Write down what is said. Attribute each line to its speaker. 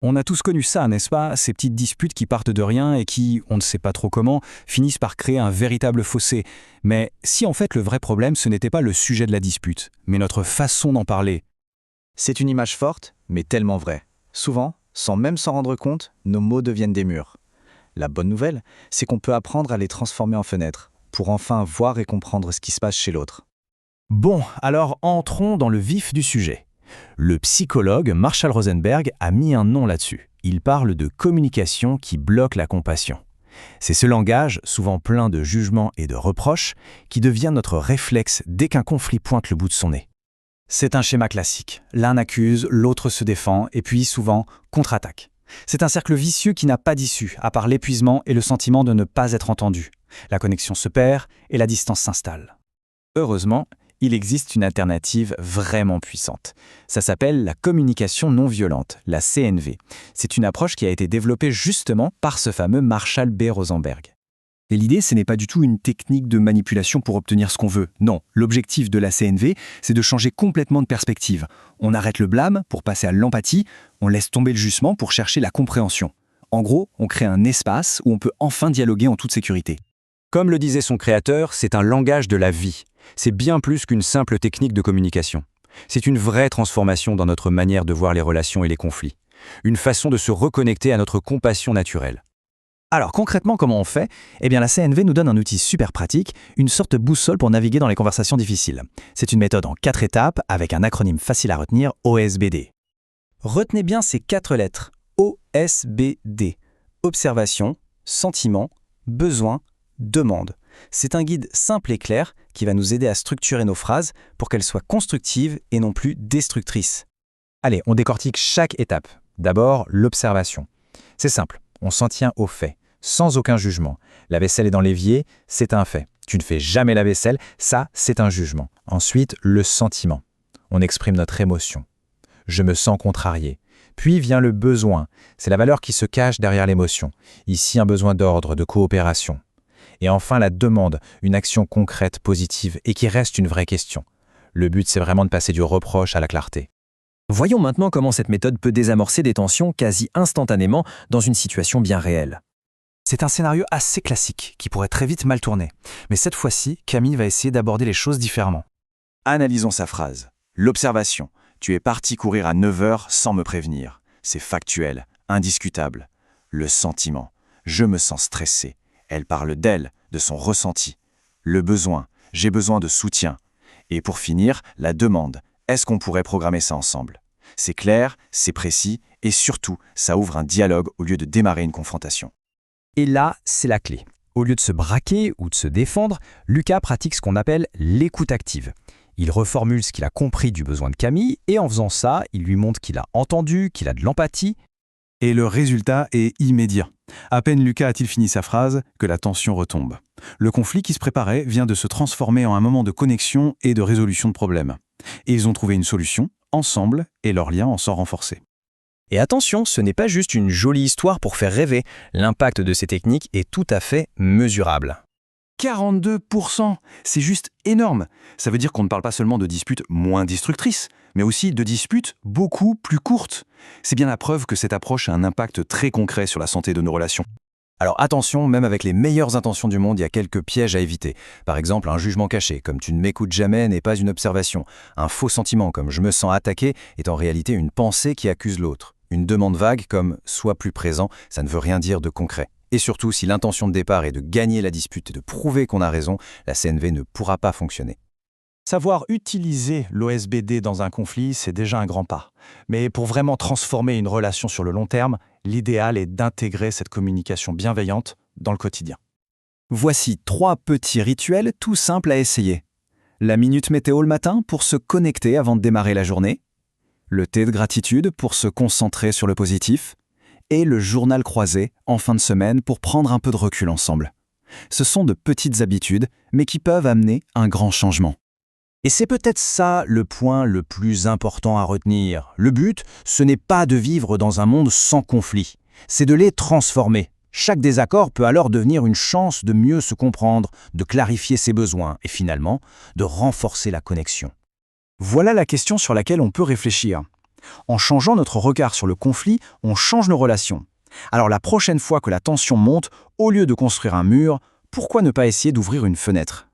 Speaker 1: On a tous connu ça, n'est-ce pas? Ces petites disputes qui partent de rien et qui, on ne sait pas trop comment, finissent par créer un véritable fossé. Mais si en fait le vrai problème ce n'était pas le sujet de la dispute, mais notre façon d'en parler.
Speaker 2: C'est une image forte, mais tellement vraie. Souvent, sans même s'en rendre compte, nos mots deviennent des murs. La bonne nouvelle, c'est qu'on peut apprendre à les transformer en fenêtres, pour enfin voir et comprendre ce qui se passe chez l'autre.
Speaker 3: Bon, alors entrons dans le vif du sujet. Le psychologue Marshall Rosenberg a mis un nom là-dessus. Il parle de communication qui bloque la compassion. C'est ce langage, souvent plein de jugements et de reproches, qui devient notre réflexe dès qu'un conflit pointe le bout de son nez.
Speaker 2: C'est un schéma classique. L'un accuse, l'autre se défend, et puis souvent contre-attaque. C'est un cercle vicieux qui n'a pas d'issue, à part l'épuisement et le sentiment de ne pas être entendu. La connexion se perd et la distance s'installe. Heureusement, il existe une alternative vraiment puissante. Ça s'appelle la communication non violente, la CNV. C'est une approche qui a été développée justement par ce fameux Marshall B. Rosenberg.
Speaker 4: Et l'idée, ce n'est pas du tout une technique de manipulation pour obtenir ce qu'on veut. Non, l'objectif de la CNV, c'est de changer complètement de perspective. On arrête le blâme pour passer à l'empathie, on laisse tomber le jugement pour chercher la compréhension. En gros, on crée un espace où on peut enfin dialoguer en toute sécurité.
Speaker 5: Comme le disait son créateur, c'est un langage de la vie. C'est bien plus qu'une simple technique de communication. C'est une vraie transformation dans notre manière de voir les relations et les conflits. Une façon de se reconnecter à notre compassion naturelle.
Speaker 2: Alors concrètement, comment on fait? Eh bien la CNV nous donne un outil super pratique, une sorte de boussole pour naviguer dans les conversations difficiles. C'est une méthode en 4 étapes avec un acronyme facile à retenir, OSBD. Retenez bien ces 4 lettres, OSBD. Observation, sentiment, besoin, demande. C'est un guide simple et clair qui va nous aider à structurer nos phrases pour qu'elles soient constructives et non plus destructrices.
Speaker 3: Allez, on décortique chaque étape. D'abord, l'observation. C'est simple, on s'en tient aux faits, sans aucun jugement. La vaisselle est dans l'évier, c'est un fait. Tu ne fais jamais la vaisselle, ça, c'est un jugement. Ensuite, le sentiment. On exprime notre émotion. Je me sens contrarié. Puis vient le besoin. C'est la valeur qui se cache derrière l'émotion. Ici, un besoin d'ordre, de coopération. Et enfin, la demande, une action concrète, positive et qui reste une vraie question. Le but, c'est vraiment de passer du reproche à la clarté.
Speaker 4: Voyons maintenant comment cette méthode peut désamorcer des tensions quasi instantanément dans une situation bien réelle.
Speaker 2: C'est un scénario assez classique qui pourrait très vite mal tourner. Mais cette fois-ci, Camille va essayer d'aborder les choses différemment.
Speaker 6: Analysons sa phrase. L'observation. Tu es parti courir à 9 heures sans me prévenir. C'est factuel, indiscutable. Le sentiment. Je me sens stressé. Elle parle d'elle, de son ressenti. Le besoin. J'ai besoin de soutien. Et pour finir, la demande. Est-ce qu'on pourrait programmer ça ensemble? C'est clair, c'est précis, et surtout, ça ouvre un dialogue au lieu de démarrer une confrontation.
Speaker 3: Et là, c'est la clé. Au lieu de se braquer ou de se défendre, Lucas pratique ce qu'on appelle l'écoute active. Il reformule ce qu'il a compris du besoin de Camille, et en faisant ça, il lui montre qu'il a entendu, qu'il a de l'empathie.
Speaker 1: Et le résultat est immédiat. À peine Lucas a-t-il fini sa phrase que la tension retombe. Le conflit qui se préparait vient de se transformer en un moment de connexion et de résolution de problèmes. Et ils ont trouvé une solution, ensemble, et leur lien en sort renforcé.
Speaker 4: Et attention, ce n'est pas juste une jolie histoire pour faire rêver. L'impact de ces techniques est tout à fait mesurable.
Speaker 1: 42%! C'est juste énorme! Ça veut dire qu'on ne parle pas seulement de disputes moins destructrices, mais aussi de disputes beaucoup plus courtes. C'est bien la preuve que cette approche a un impact très concret sur la santé de nos relations.
Speaker 3: Alors attention, même avec les meilleures intentions du monde, il y a quelques pièges à éviter. Par exemple, un jugement caché, comme tu ne m'écoutes jamais, n'est pas une observation. Un faux sentiment, comme je me sens attaqué, est en réalité une pensée qui accuse l'autre. Une demande vague, comme sois plus présent, ça ne veut rien dire de concret. Et surtout, si l'intention de départ est de gagner la dispute et de prouver qu'on a raison, la CNV ne pourra pas fonctionner.
Speaker 2: Savoir utiliser l'OSBD dans un conflit, c'est déjà un grand pas. Mais pour vraiment transformer une relation sur le long terme, l'idéal est d'intégrer cette communication bienveillante dans le quotidien. Voici 3 petits rituels tout simples à essayer. La minute météo le matin pour se connecter avant de démarrer la journée. Le thé de gratitude pour se concentrer sur le positif. Et le journal croisé en fin de semaine pour prendre un peu de recul ensemble. Ce sont de petites habitudes, mais qui peuvent amener un grand changement. Et c'est peut-être ça le point le plus important à retenir. Le but, ce n'est pas de vivre dans un monde sans conflit, c'est de les transformer. Chaque désaccord peut alors devenir une chance de mieux se comprendre, de clarifier ses besoins et finalement, de renforcer la connexion. Voilà la question sur laquelle on peut réfléchir.
Speaker 1: En changeant notre regard sur le conflit, on change nos relations. Alors la prochaine fois que la tension monte, au lieu de construire un mur, pourquoi ne pas essayer d'ouvrir une fenêtre ?